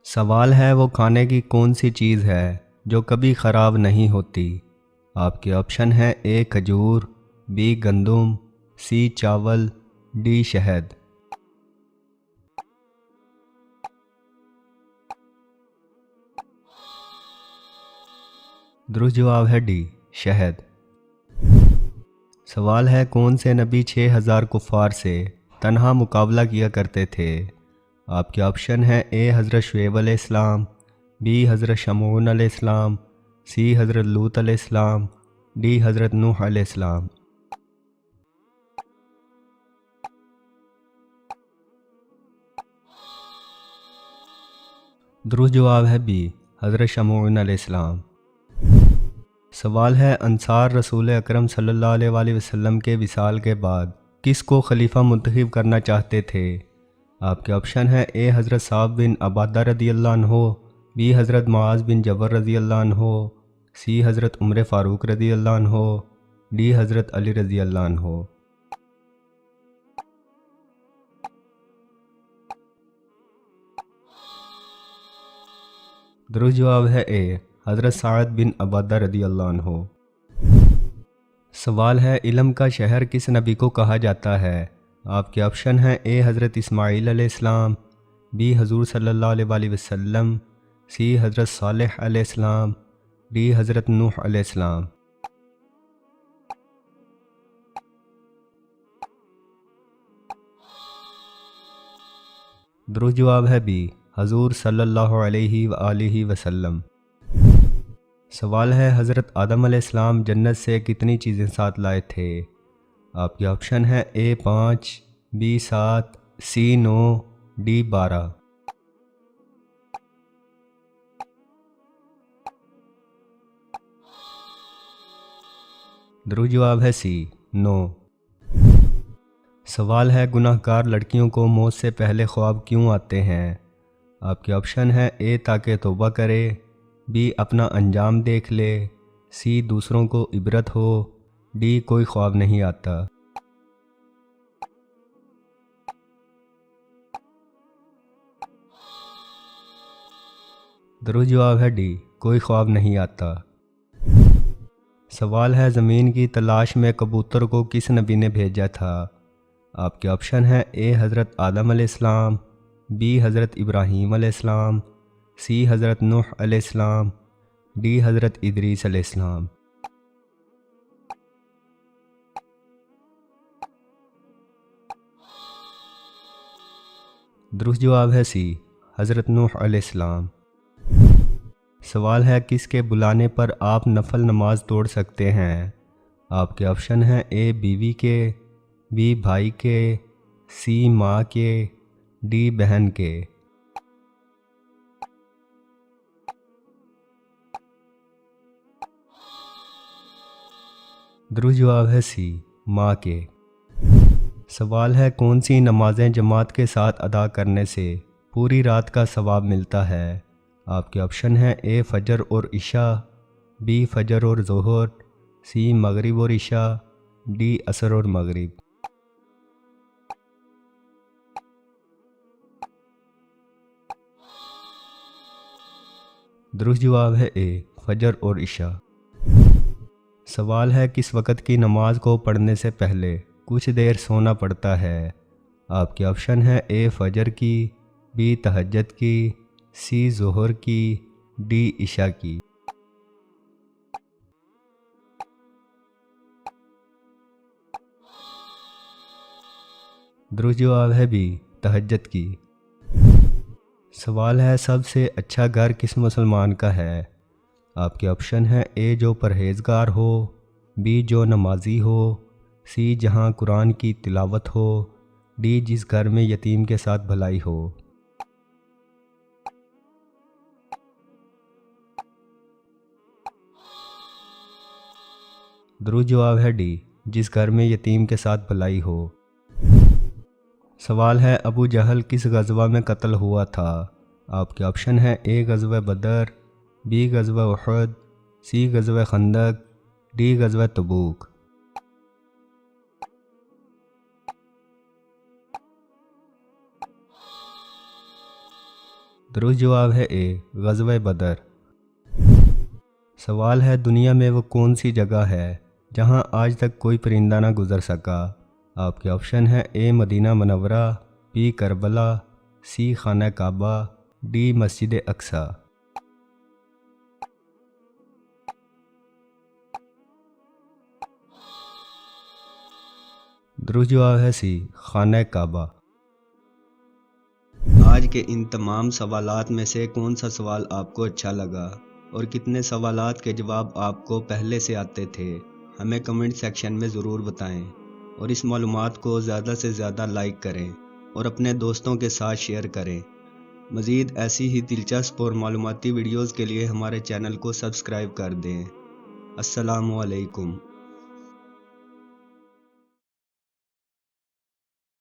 سوال ہے وہ کھانے کی کون سی چیز ہے جو کبھی خراب نہیں ہوتی؟ آپ کے آپشن ہیں: اے کھجور، بی گندم، سی چاول، ڈی شہد۔ درست جواب ہے ڈی شہد۔ سوال ہے کون سے نبی 6000 کفار سے تنہا مقابلہ کیا کرتے تھے؟ آپ کے آپشن ہیں: اے حضرت شعیب علیہ السلام، بی حضرت شمعون علیہ السلام، سی حضرت لوط علیہ السلام، ڈی حضرت نوح علیہ السلام۔ درست جواب ہے بی حضرت شمعون علیہ السلام۔ سوال ہے انصار رسول اکرم صلی اللہ علیہ وآلہ وسلم کے وصال کے بعد کس کو خلیفہ منتخب کرنا چاہتے تھے؟ آپ کے آپشن ہیں: اے حضرت صعب بن عبادہ رضی اللہ عنہ، بی حضرت معاذ بن جبل رضی اللہ عنہ، سی حضرت عمر فاروق رضی اللہ عنہ، ڈی حضرت علی رضی اللہ عنہ۔ درست جواب ہے اے حضرت سعد بن عبادہ رضی اللہ عنہ۔ سوال ہے علم کا شہر کس نبی کو کہا جاتا ہے؟ آپ کے آپشن ہیں: اے حضرت اسماعیل علیہ السلام، بی حضور صلی اللہ علیہ وآلہ وسلم، سی حضرت صالح علیہ السلام، ڈی حضرت نوح علیہ السلام۔ درست جواب ہے بی حضور صلی اللہ علیہ وآلہ وسلم۔ سوال ہے حضرت آدم علیہ السلام جنت سے کتنی چیزیں ساتھ لائے تھے؟ آپ کے آپشن ہیں: اے 5، بی 7، سی 9، ڈی 12۔ درست جواب ہے سی 9۔ سوال ہے گناہ گار لڑکیوں کو موت سے پہلے خواب کیوں آتے ہیں؟ آپ کے آپشن ہیں: اے تاکہ توبہ کرے، بی اپنا انجام دیکھ لے، سی دوسروں کو عبرت ہو، ڈی کوئی خواب نہیں آتا۔ درست جواب ہے ڈی کوئی خواب نہیں آتا۔ سوال ہے زمین کی تلاش میں کبوتر کو کس نبی نے بھیجا تھا؟ آپ کے آپشن ہیں: اے حضرت آدم علیہ السلام، بی حضرت ابراہیم علیہ السلام، سی حضرت نوح علیہ السلام، ڈی حضرت ادریس علیہ السلام۔ درست جواب ہے سی حضرت نوح علیہ السلام۔ سوال ہے کس کے بلانے پر آپ نفل نماز توڑ سکتے ہیں؟ آپ کے آپشن ہیں: اے بیوی کے، بی بھائی کے، سی ماں کے، ڈی بہن کے۔ درست جواب ہے سی ماں کے۔ سوال ہے کون سی نمازیں جماعت کے ساتھ ادا کرنے سے پوری رات کا ثواب ملتا ہے؟ آپ کے آپشن ہیں: اے فجر اور عشاء، بی فجر اور ظہر، سی مغرب اور عشاء، ڈی عصر اور مغرب۔ درست جواب ہے اے فجر اور عشاء۔ سوال ہے کس وقت کی نماز کو پڑھنے سے پہلے کچھ دیر سونا پڑتا ہے؟ آپ کے آپشن ہیں: اے فجر کی، بی تہجد کی، سی ظہر کی، ڈی عشاء کی۔ درست جواب ہے بی تہجد کی۔ سوال ہے سب سے اچھا گھر کس مسلمان کا ہے؟ آپ کے آپشن ہیں: اے جو پرہیزگار ہو، بی جو نمازی ہو، سی جہاں قرآن کی تلاوت ہو، ڈی جس گھر میں یتیم کے ساتھ بھلائی ہو۔ درست جواب ہے ڈی جس گھر میں یتیم کے ساتھ بھلائی ہو۔ سوال ہے ابو جہل کس غزوہ میں قتل ہوا تھا؟ آپ کے آپشن ہیں: اے غزوہ بدر، بی غزوہ احد، سی غزوہ خندق، ڈی غزوہ تبوک۔ درست جواب ہے اے غزوہ بدر۔ سوال ہے دنیا میں وہ کون سی جگہ ہے جہاں آج تک کوئی پرندہ نہ گزر سکا؟ آپ کے آپشن ہیں اے مدینہ منورہ، بی کربلا، سی خانہ کعبہ، ڈی مسجد اقصی۔ درست جواب ہے سی خانہ کعبہ۔ آج کے ان تمام سوالات میں سے کون سا سوال آپ کو اچھا لگا اور کتنے سوالات کے جواب آپ کو پہلے سے آتے تھے؟ ہمیں کمنٹ سیکشن میں ضرور بتائیں اور اس معلومات کو زیادہ سے زیادہ لائک کریں اور اپنے دوستوں کے ساتھ شیئر کریں۔ مزید ایسی ہی دلچسپ اور معلوماتی ویڈیوز کے لیے ہمارے چینل کو سبسکرائب کر دیں۔ السلام علیکم۔